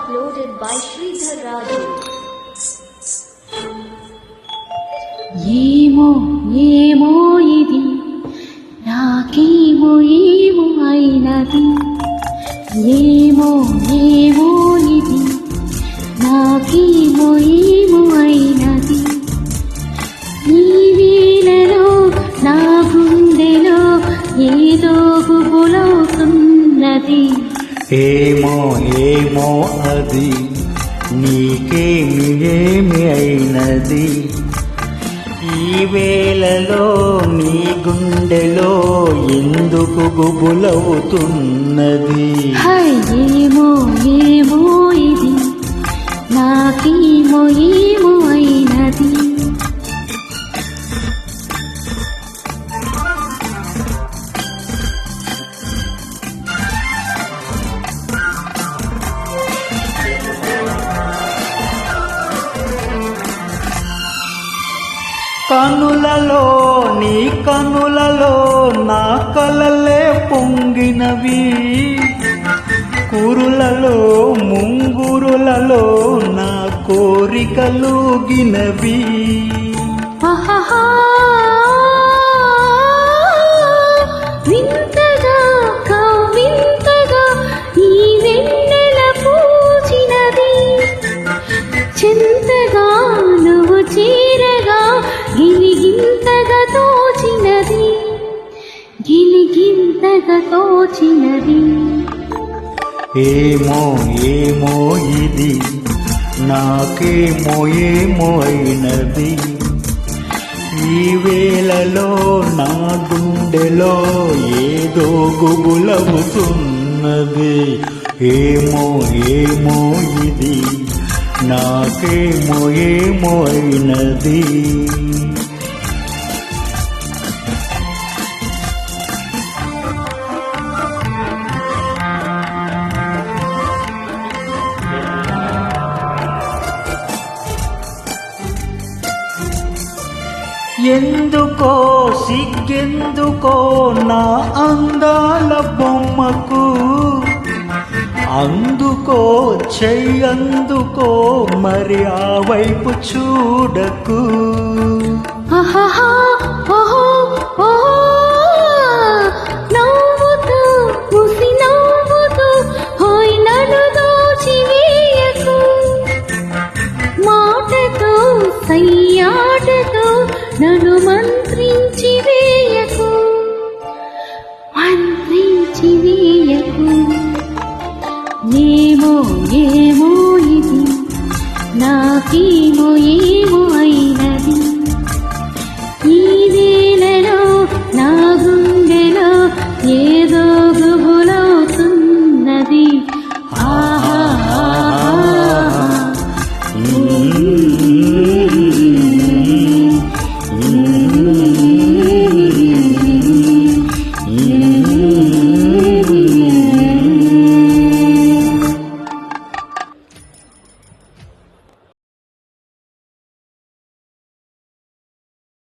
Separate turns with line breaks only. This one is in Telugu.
uploaded by Sridhar Raju.
ఏమో ఏమో ఇది నాకేమో ఏమో అయినది, ఏమో ఏమో ఇది నాకేమో ఏమో అయినది. ఈ వేళలో నా గుండెలో ఏదో గుబులవుతున్నది.
ఏమో ఏమో అది నీకేమి ఏమి అయినది. ఈ వేళలో నీ గుండెలో ఎందుకు గుబులవుతున్నది.
ఏమో ఏమో ఇది నాకేమో ఏమో అయినది.
కనులలో నీ కనులలో నా కలలే పొంగినవి, కురులలో ముంగురులలో నా కోరికలుగినవి.
వింతగా కవింతగా ఈ వెన్నెల పూచినది, చింతగా నువ్వు చేరగా గిలిగింతగా తోచినది, గిలిగింతగా తోచినది.
ఏమో ఏమో ఇది నాకేమో ఏమో అయినది. ఈ వేళలో నా గుండెలో ఏదో గుబులవుతున్నది. ఏమో ఏమో ఇది నాకేమో ఏమో అయినది. ఎందుకో సిగ్గెందుకో నా అందాల బొమ్మకు, అందుకో చెయ్యందుకో మరి ఆ వైపు చూడకు.
నవ్వుతూ ముసి నవ్వుతూ హాయ్ నన్ను దోచివేయకు, మాటతో సయ్యాటతో నన్ను మంత్రించి వేయకు, మంత్రించి వేయకు. ఏమో ఏమో ఇది నాకేమో ఏమో అయినది.